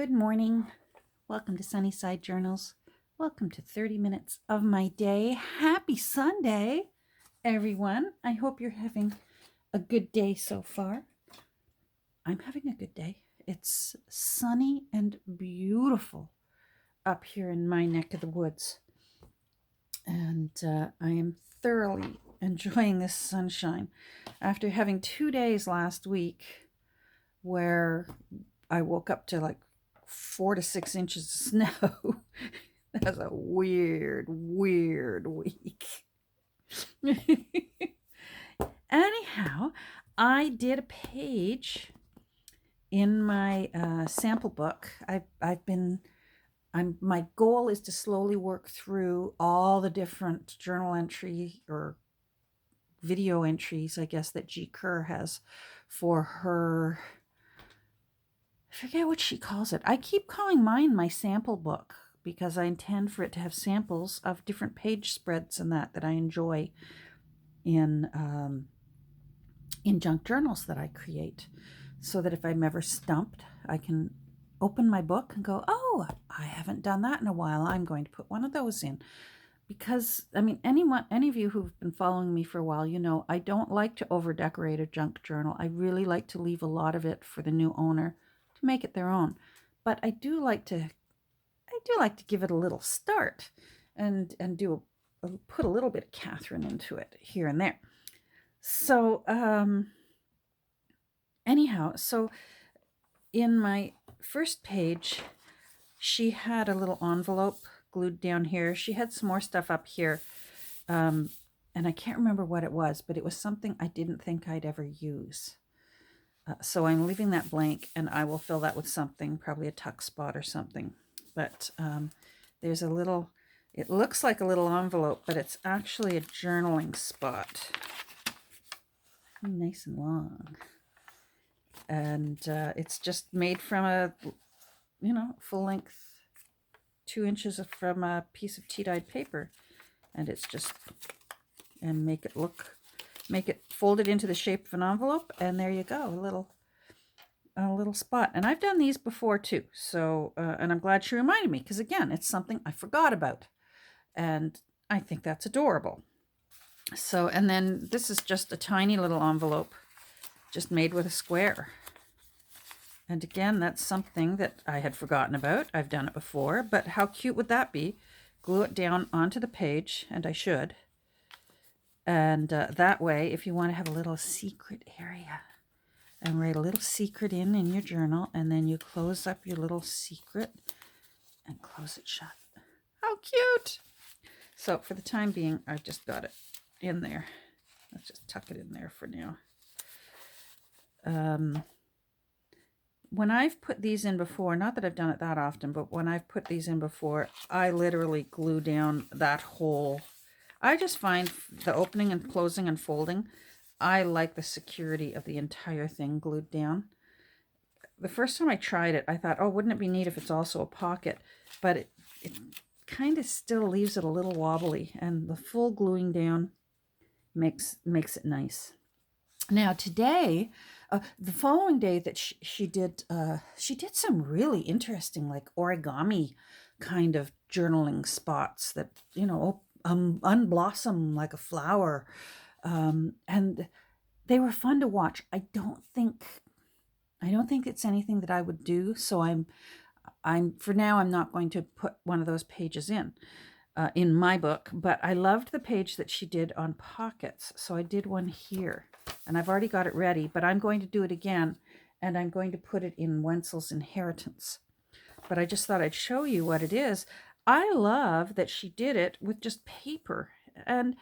Good morning. Welcome to Sunnyside Journals. Welcome to 30 minutes of my day. Happy Sunday, everyone. I hope you're having a good day so far. I'm having a good day. It's sunny and beautiful up here in my neck of the woods. And I am thoroughly enjoying this sunshine after having 2 days last week where I woke up to like 4 to 6 inches of snow. That was a weird week. Anyhow, I did a page in my sample book. My goal is to slowly work through all the different journal entry or video entries, I guess, that G. Kerr has for her. I forget what she calls it. I keep calling mine my sample book because I intend for it to have samples of different page spreads and that I enjoy in junk journals that I create, so that if I'm ever stumped, I can open my book and go, oh, I haven't done that in a while. I'm going to put one of those in. Because, I mean, any of you who've been following me for a while, you know, I don't like to over-decorate a junk journal. I really like to leave a lot of it for the new owner to make it their own. But I do like to give it a little start and put a little bit of Catherine into it here and there. So anyhow, so in my first page, she had a little envelope glued down here. She had some more stuff up here, and I can't remember what it was, but it was something I didn't think I'd ever use. So I'm leaving that blank, and I will fill that with something, probably a tuck spot or something. But there's a little, it looks like a little envelope, but it's actually a journaling spot. Nice and long. And it's just made from a, full length 2 inches from a piece of tea-dyed paper. And it's just, and make it folded into the shape of an envelope, and there you go, a little spot. And I've done these before too, so and I'm glad she reminded me, because again, it's something I forgot about, and I think that's adorable. So, and then this is just a tiny little envelope, just made with a square. And again, that's something that I had forgotten about. I've done it before, but how cute would that be? Glue it down onto the page, and I should. And that way, if you want to have a little secret area and write a little secret in your journal, and then you close up your little secret and close it shut. How cute! So for the time being, I've just got it in there. Let's just tuck it in there for now. When I've put these in before, not that I've done it that often, but when I've put these in before, I literally glue down that whole. I just find the opening and closing and folding, I like the security of the entire thing glued down. The first time I tried it, I thought, oh, wouldn't it be neat if it's also a pocket? But it kind of still leaves it a little wobbly, and the full gluing down makes it nice. Now today, the following day that she did some really interesting, like, origami kind of journaling spots that, unblossom like a flower, and they were fun to watch. I don't think it's anything that I would do, so I'm for now I'm not going to put one of those pages in my book. But I loved the page that she did on pockets, so I did one here, and I've already got it ready, but I'm going to do it again, and I'm going to put it in Wenzel's Inheritance. But I just thought I'd show you what it is. I love that she did it with just paper, and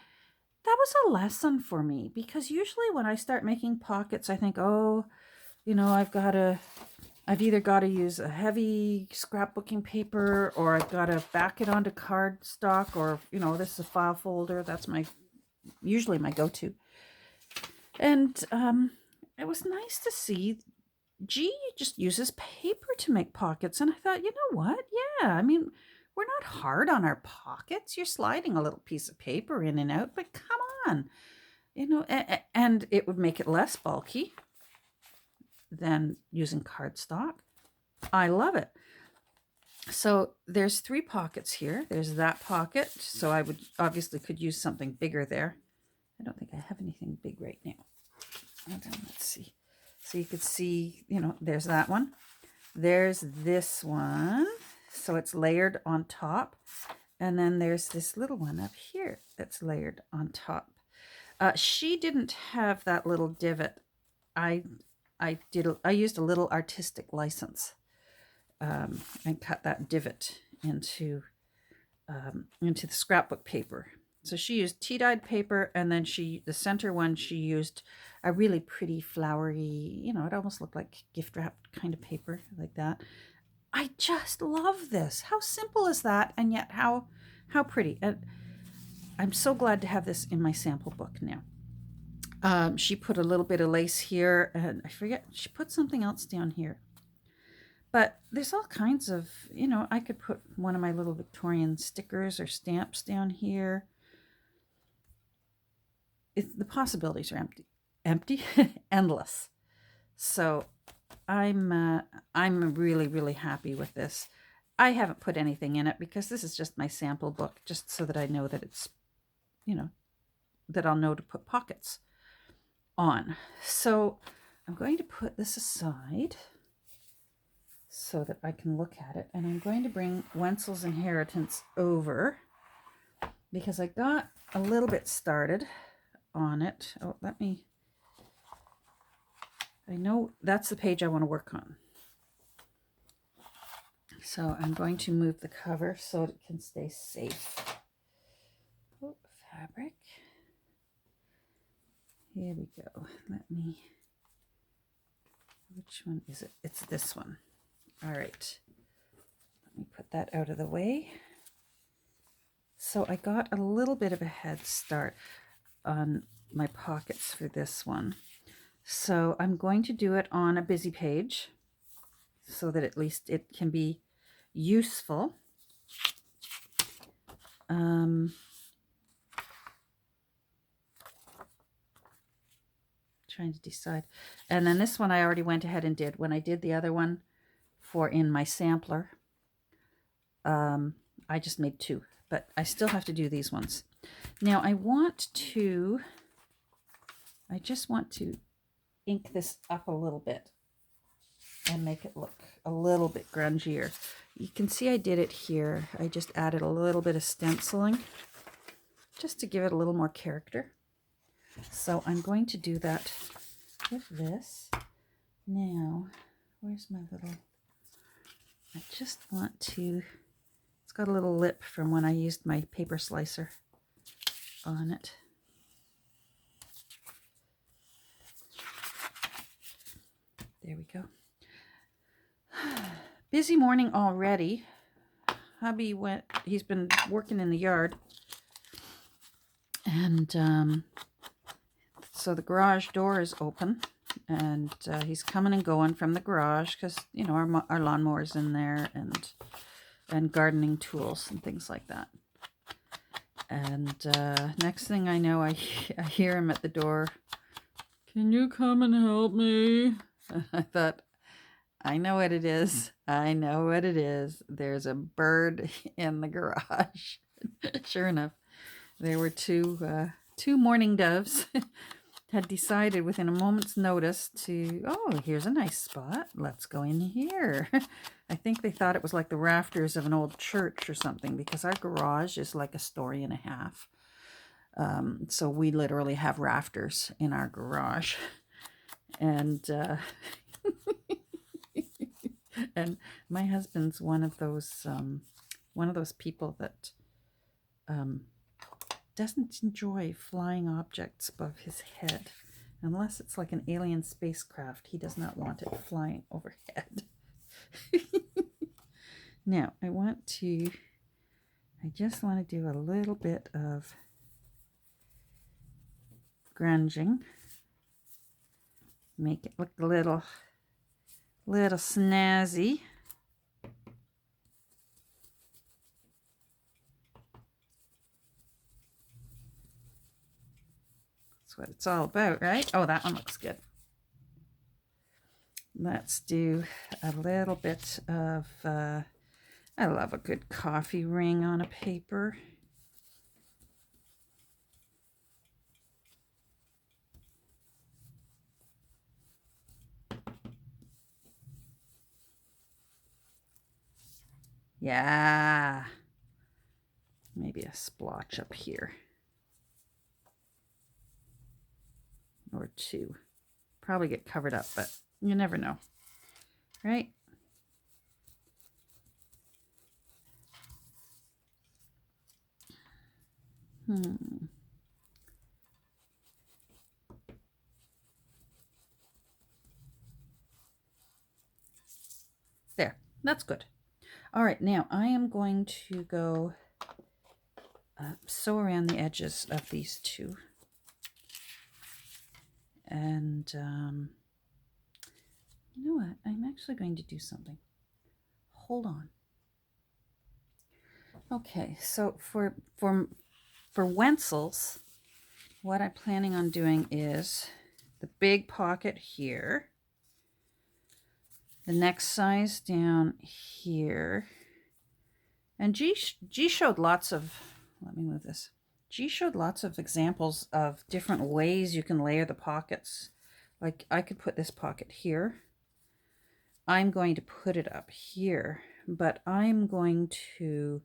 that was a lesson for me, because usually when I start making pockets, I think, oh, I've either got to use a heavy scrapbooking paper, or I've got to back it onto cardstock, or, this is a file folder. That's usually my go-to. And it was nice to see G just uses paper to make pockets. And I thought, you know what? Yeah, I mean, we're not hard on our pockets. You're sliding a little piece of paper in and out, but come on. And it would make it less bulky than using cardstock. I love it. So there's 3 pockets here. There's that pocket. So I would obviously could use something bigger there. I don't think I have anything big right now. Hold on, let's see. So you could see, there's that one. There's this one. So it's layered on top. And then there's this little one up here that's layered on top. She didn't have that little divot. I used a little artistic license and cut that divot into the scrapbook paper. So she used tea-dyed paper, and then the center one, she used a really pretty flowery, it almost looked like gift wrapped kind of paper like that. I just love this. How simple is that? And yet how pretty. And I'm so glad to have this in my sample book now. She put a little bit of lace here, and I forget, she put something else down here. But there's all kinds of, I could put one of my little Victorian stickers or stamps down here. The possibilities are empty, endless. So I'm really, really happy with this. I haven't put anything in it because this is just my sample book, just so that I know that it's, that I'll know to put pockets on. So I'm going to put this aside so that I can look at it. And I'm going to bring Wenzel's Inheritance over because I got a little bit started on it. Oh, I know that's the page I want to work on. So I'm going to move the cover so it can stay safe. Oh, fabric. Here we go. Which one is it? It's this one. All right. Let me put that out of the way. So I got a little bit of a head start on my pockets for this one. So I'm going to do it on a busy page so that at least it can be useful. Trying to decide. And then this one I already went ahead and did. When I did the other one in my sampler, I just made 2, but I still have to do these ones. Now I just want to ink this up a little bit and make it look a little bit grungier. You can see I did it here. I just added a little bit of stenciling just to give it a little more character. So I'm going to do that with this. Now, where's my little... I just want to... It's got a little lip from when I used my paper slicer on it. There we go. Busy morning already. Hubby he's been working in the yard. And so the garage door is open. And he's coming and going from the garage because, our lawnmower's in there and gardening tools and things like that. And next thing I know, I hear him at the door. Can you come and help me? I thought, I know what it is. I know what it is. There's a bird in the garage. Sure enough, there were two mourning doves had decided within a moment's notice to, oh, here's a nice spot. Let's go in here. I think they thought it was like the rafters of an old church or something because our garage is like a story and a half. So we literally have rafters in our garage. And and my husband's one of those people that doesn't enjoy flying objects above his head. Unless it's like an alien spacecraft, he does not want it flying overhead. Now, I just want to do a little bit of grunging. Make it look a little snazzy. That's what it's all about, right? Oh, that one looks good. let's do a little bit of, I love a good coffee ring on a paper. Yeah. Maybe a splotch up here. Or two. Probably get covered up, but you never know. Right? There. That's good. All right, now I am going to go sew around the edges of these two. And you know what? I'm actually going to do something. Hold on. Okay, so for Wenzel's, what I'm planning on doing is the big pocket here, the next size down here, and G showed lots of, let me move this. G showed lots of examples of different ways you can layer the pockets. Like I could put this pocket here. I'm going to put it up here, but I'm going to,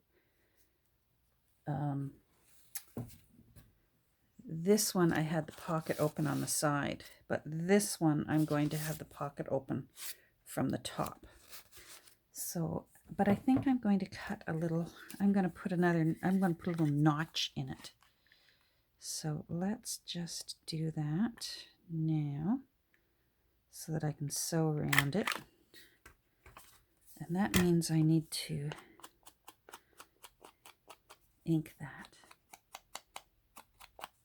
this one I had the pocket open on the side, but this one I'm going to have the pocket open from the top. So, but I think I'm going to cut a little, I'm going to put a little notch in it. So let's just do that now so that I can sew around it. And that means I need to ink that.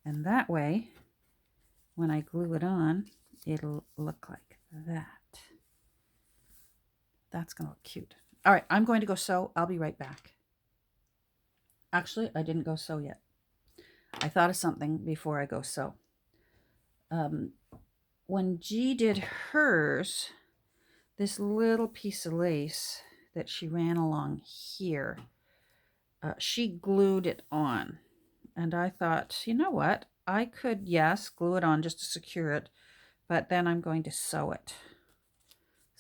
And that way, when I glue it on, it'll look like that. That's going to look cute. All right, I'm going to go sew. I'll be right back. Actually, I didn't go sew yet. I thought of something before I go sew. When G did hers, this little piece of lace that she ran along here, she glued it on. And I thought, you know what? I could, yes, glue it on just to secure it, but then I'm going to sew it.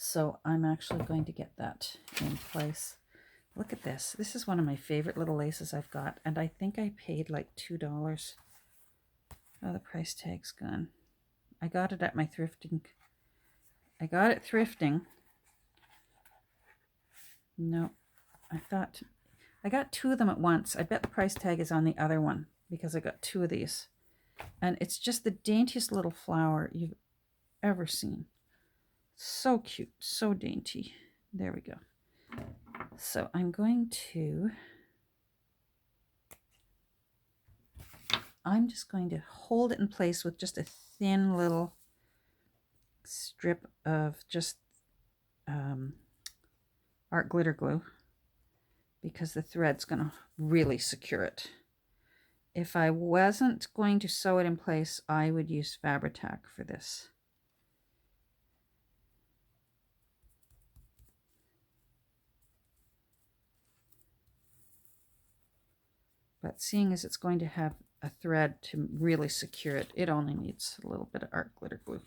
So I'm actually going to get that in place. Look at this. This is one of my favorite little laces I've got, and I think I paid like $2. Oh, the price tag's gone. I got it at my thrifting. I got it thrifting. No, I thought I got two of them at once. I bet the price tag is on the other one because I got two of these. And it's just the daintiest little flower you've ever seen. So cute, so dainty. There we go. So I'm just going to hold it in place with just a thin little strip of just art glitter glue, because the thread's going to really secure it. If I wasn't going to sew it in place, I would use Fabri-Tac for this. But seeing as it's going to have a thread to really secure it, it only needs a little bit of art glitter glue.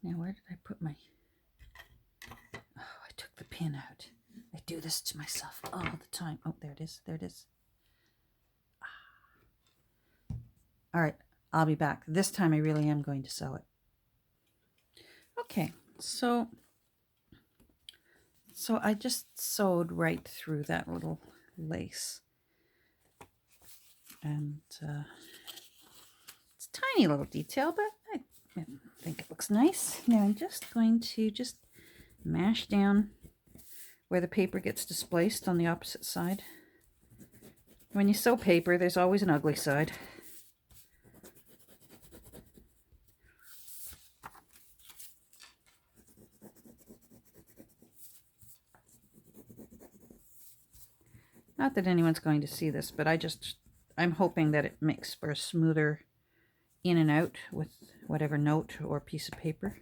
Now, where did I put my... Oh, I took the pin out. I do this to myself all the time. Oh, there it is. There it is. All right, I'll be back. This time I really am going to sew it. Okay, so I just sewed right through that little lace. And it's a tiny little detail, but I think it looks nice. Now I'm just going to mash down where the paper gets displaced on the opposite side. When you sew paper, there's always an ugly side. Not that anyone's going to see this, but I'm hoping that it makes for a smoother in and out with whatever note or piece of paper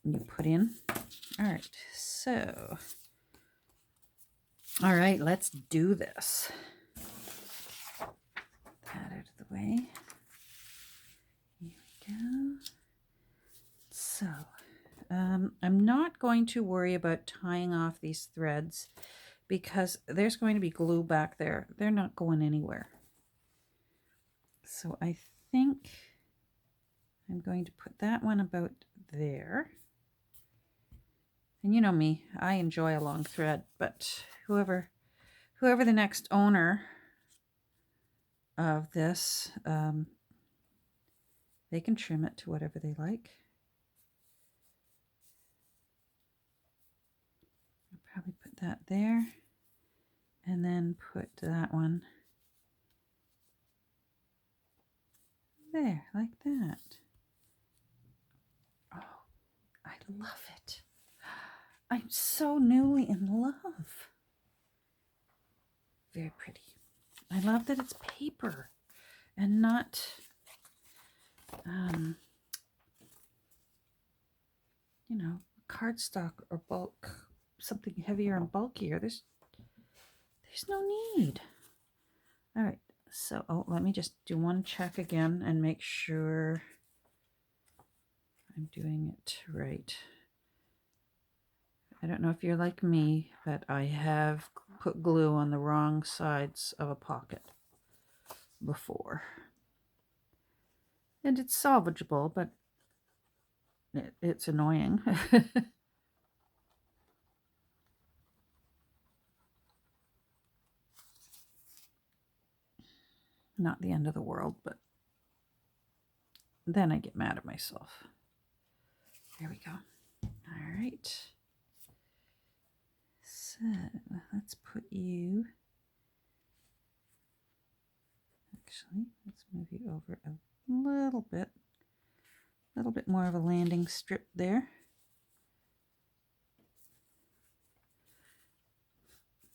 you put in. All right, so, all right, let's do this. That out of the way. Here we go. So, I'm not going to worry about tying off these threads because there's going to be glue back there. They're not going anywhere. So I think I'm going to put that one about there. And you know me, I enjoy a long thread, but whoever the next owner of this, they can trim it to whatever they like. I'll probably put that there and then put that one there, like that. Oh, I love it. I'm so newly in love. Very pretty. I love that it's paper and not, you know, cardstock or bulk, something heavier and bulkier. There's no need. All right, so, let me just do one check again and make sure I'm doing it right. I don't know if you're like me, but I have put glue on the wrong sides of a pocket before. And it's salvageable, but it's annoying. Not the end of the world, but then I get mad at myself. There we go. All right. So let's put you, actually, let's move you over a little bit more of a landing strip there.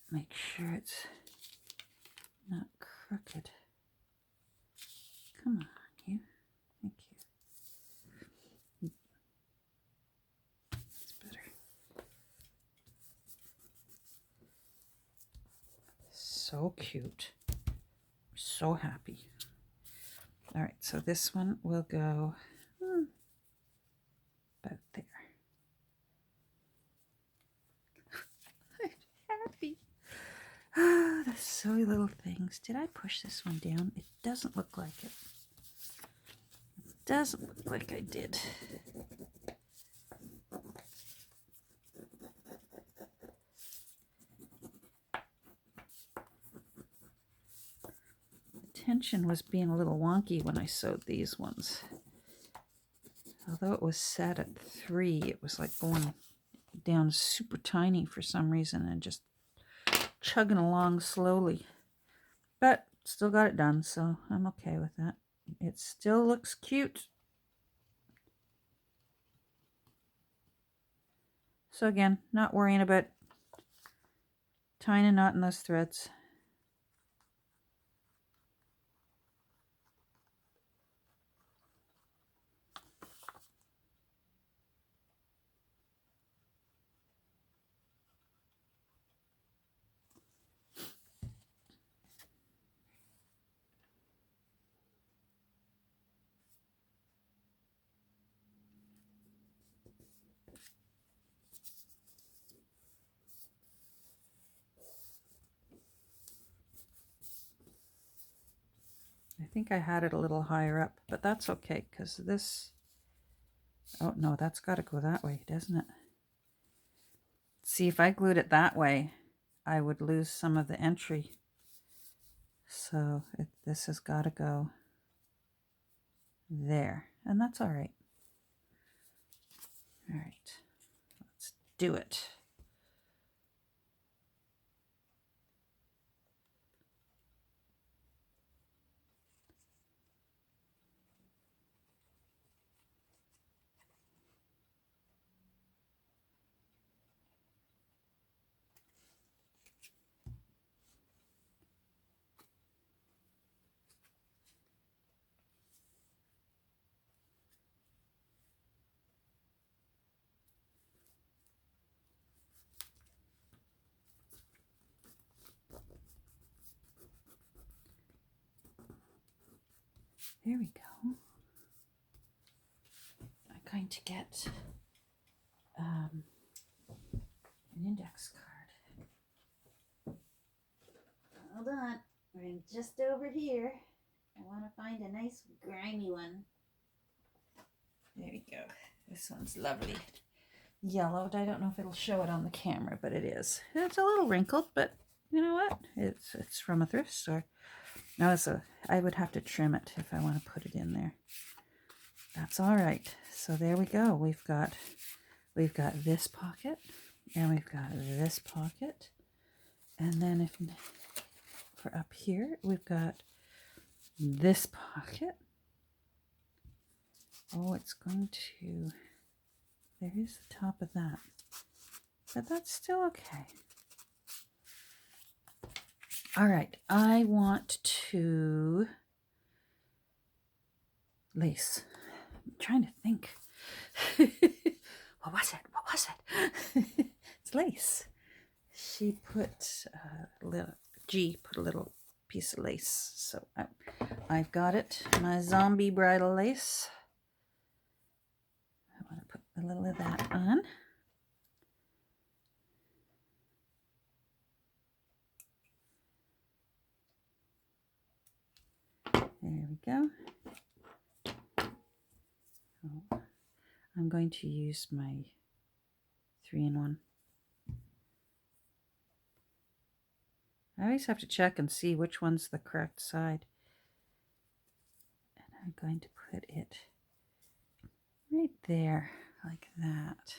Make sure it's not crooked. Come on, you. Thank you. That's better. So cute. So happy. All right, so this one will go about there. I'm happy. Ah, the silly little things. Did I push this one down? It doesn't look like it. It doesn't look like I did. The tension was being a little wonky when I sewed these ones. Although it was set at 3, it was like going down super tiny for some reason and just chugging along slowly. But still got it done, so I'm okay with that. It still looks cute. So again, not worrying about tying a knot in those threads. I think I had it a little higher up, but that's okay because this, oh no, that's got to go that way, doesn't it? See, if I glued it that way, I would lose some of the entry. So this has got to go there, and that's all right. All right, let's do it. There we go. I'm going to get an index card. Hold on. I'm just over here. I want to find a nice grimy one. There we go. This one's lovely. Yellowed. I don't know if it'll show it on the camera, but it is. It's a little wrinkled, but you know what? It's from a thrift store. Now I would have to trim it if I want to put it in there. That's all right. So there we go. We've got this pocket, and we've got this pocket, and then if for up here we've got this pocket. Oh, it's going to. There is the top of that, but that's still okay. All right, I want to lace. I'm trying to think. What was it? It's lace. She put put a little piece of lace. So I've got it. My zombie bridal lace. I want to put a little of that on. There we go. Oh, I'm going to use my 3-in-1. I always have to check and see which one's the correct side. And I'm going to put it right there, like that.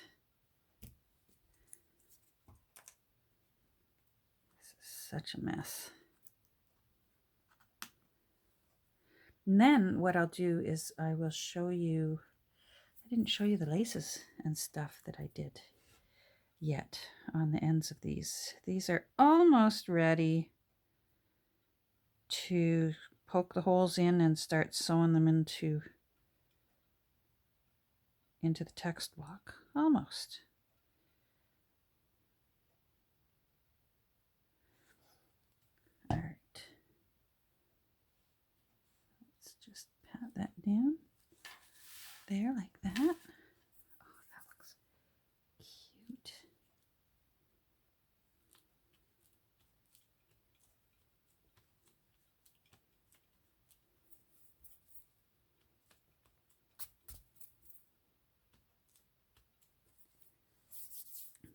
This is such a mess. And then what I'll do is I will show you, I didn't show you the laces and stuff that I did yet on the ends of these. These are almost ready to poke the holes in and start sewing them into the text block. Almost. All right. Let's just pat that down there like that. Oh, that looks cute.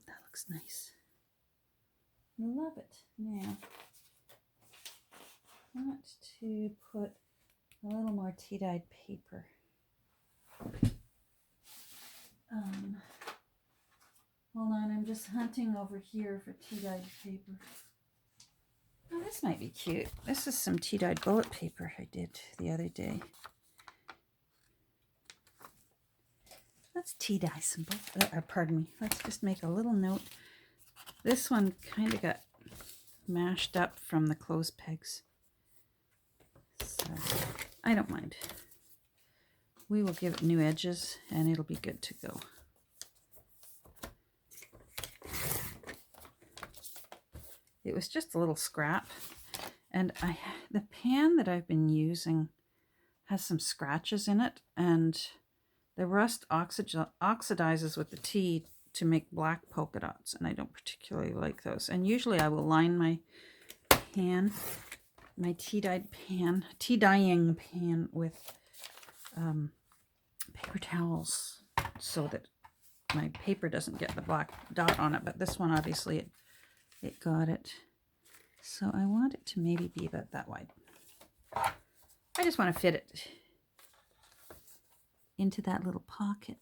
That looks nice. Love it. Now, I want to put a little more tea-dyed paper. Hold on, I'm just hunting over here for tea-dyed paper. Oh, this might be cute. This is some tea-dyed bullet paper I did the other day. Let's tea-dye some pardon me. Let's just make a little note. This one kind of got mashed up from the clothes pegs. So I don't mind. We will give it new edges and it'll be good to go. It was just a little scrap, and the pan that I've been using has some scratches in it, and the rust oxidizes with the tea to make black polka dots, and I don't particularly like those. And usually I will line my pan, my tea-dyeing pan with paper towels so that my paper doesn't get the black dot on it, but this one obviously it got it. So I want it to maybe be about that wide. I just want to fit it into that little pocket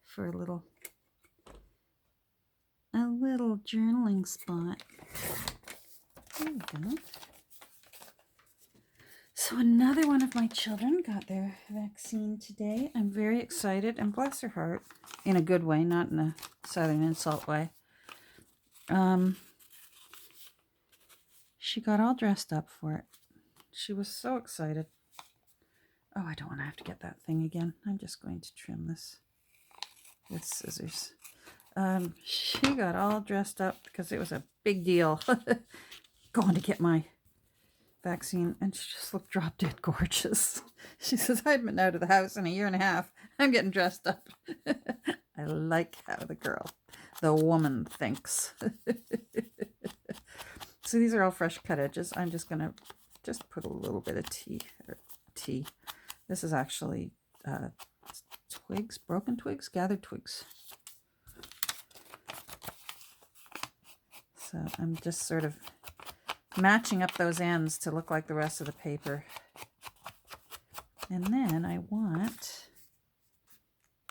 for a little journaling spot. There we go. So another one of my children got their vaccine today. I'm very excited, and bless her heart, in a good way, not in a southern insult way. She got all dressed up for it. She was so excited. Oh, I don't want to have to get that thing again. I'm just going to trim this with scissors. She got all dressed up because it was a big deal going to get my vaccine, and she just looked drop dead gorgeous. She says, I haven't been out of the house in a year and a half. I'm getting dressed up. I like how the woman thinks. So these are all fresh cut edges. I'm just going to just put a little bit of tea. This is actually twigs, broken twigs, gathered twigs. So I'm just sort of matching up those ends to look like the rest of the paper. And then I want,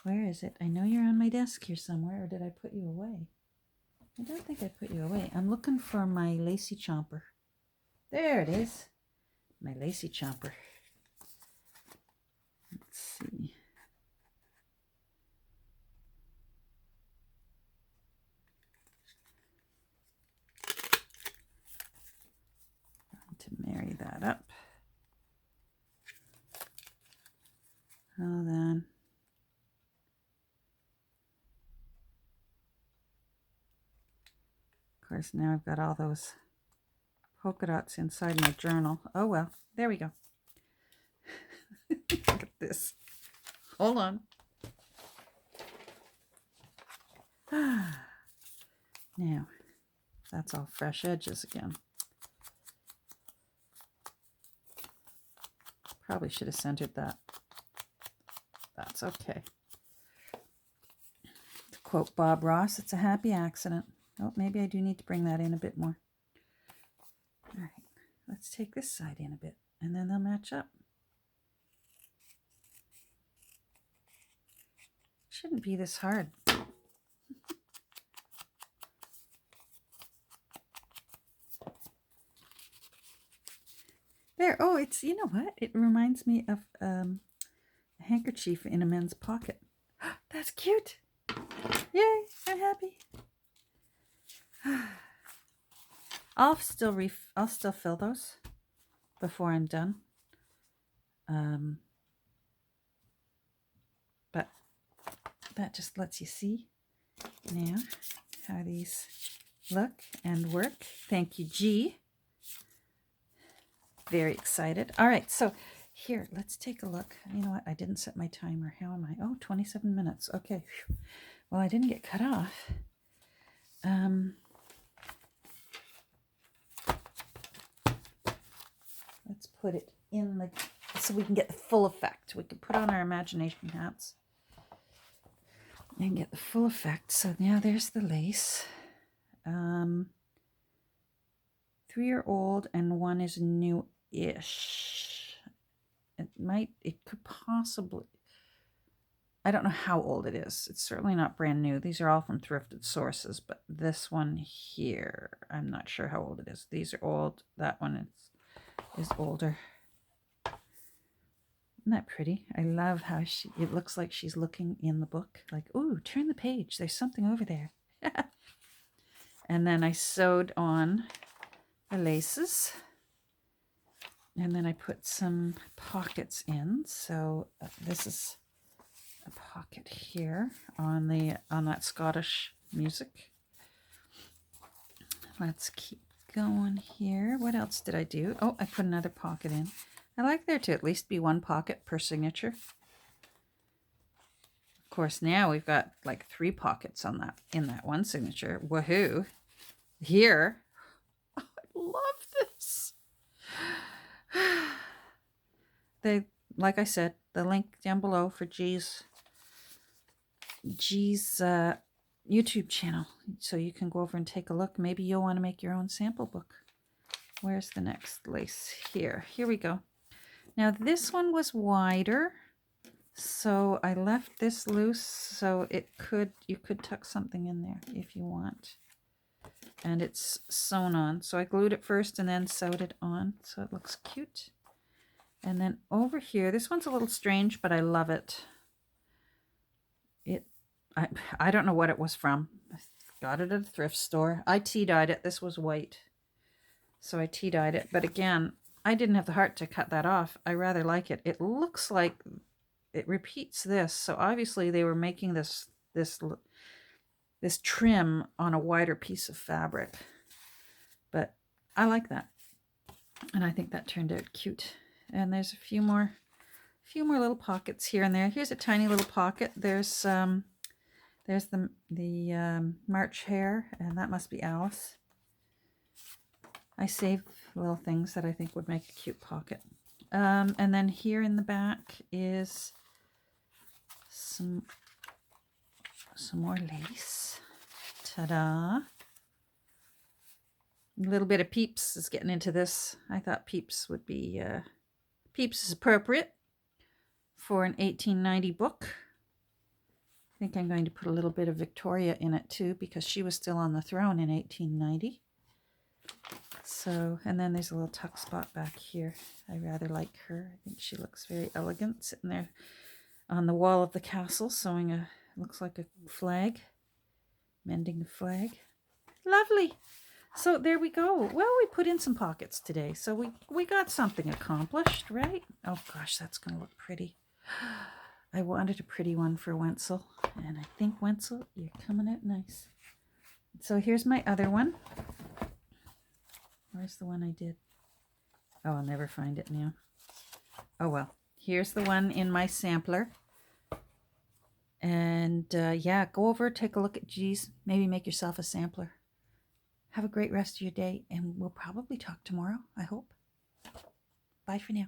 where is it? I know you're on my desk here somewhere, or did I put you away? I don't think I put you away. I'm looking for my lacy chomper. There it is. My lacy chomper. Let's see. To marry that up. Hold on. Of course, now I've got all those polka dots inside my journal. Oh well, there we go. Look at this. Hold on. Now, that's all fresh edges again. Probably should have centered that. That's okay. To quote Bob Ross, it's a happy accident. Oh, maybe I do need to bring that in a bit more. All right, let's take this side in a bit, and then they'll match up. Shouldn't be this hard. There. Oh, it's, you know what? It reminds me of a handkerchief in a men's pocket. That's cute. Yay, I'm happy. I'll still fill those before I'm done. But that just lets you see now how these look and work. Thank you, G. Very excited. All right, so here, let's take a look. You know what? I didn't set my timer. How am I? Oh, 27 minutes. Okay. Well, I didn't get cut off. Let's put it in the, so we can get the full effect. We can put on our imagination hats and get the full effect. So now there's the lace. 3-year-old and one is new-ish. It could possibly, I don't know how old it is. It's certainly not brand new. These are all from thrifted sources, but this one here, I'm not sure how old it is. These are old. That one is older. Isn't that pretty? I love how it looks like she's looking in the book. Like, ooh, turn the page. There's something over there. And then I sewed on the laces. And then I put some pockets in. So this is a pocket here on that Scottish music. Let's keep going here. What else did I do? Oh, I put another pocket in. I like there to at least be one pocket per signature. Of course, now we've got like 3 pockets in that one signature. Woohoo! Here, oh, I love this. Like I said, the link down below for G's YouTube channel, so you can go over and take a look. Maybe you'll want to make your own sample book. Where's the next lace? Here we go. Now this one was wider, so I left this loose so you could tuck something in there if you want. And it's sewn on, so I glued it first and then sewed it on, so it looks cute. And then over here, this one's a little strange, but I love it. I don't know what it was from. I got it at a thrift store. I tea-dyed it. This was white, so I tea-dyed it. But again, I didn't have the heart to cut that off. I rather like it. It looks like it repeats this, so obviously they were making this trim on a wider piece of fabric. But I like that. And I think that turned out cute. And there's a few more little pockets here and there. Here's a tiny little pocket. There's the March hare, and that must be Alice. I save little things that I think would make a cute pocket. And then here in the back is some more lace. Ta-da! A little bit of Peeps is getting into this. I thought Peeps would be Peeps is appropriate for an 1890 book. I think I'm going to put a little bit of Victoria in it too, because she was still on the throne in 1890. So, and then there's a little tuck spot back here. I rather like her. I think she looks very elegant, sitting there on the wall of the castle, sewing a, looks like a flag, mending the flag. Lovely. So there we go. Well, we put in some pockets today, so we got something accomplished, right? Oh gosh, that's going to look pretty. I wanted a pretty one for Wenzel, and I think, Wenzel, you're coming out nice. So here's my other one. Where's the one I did? Oh, I'll never find it now. Oh well, here's the one in my sampler. And yeah, go over, take a look at G's, maybe make yourself a sampler. Have a great rest of your day, and we'll probably talk tomorrow, I hope. Bye for now.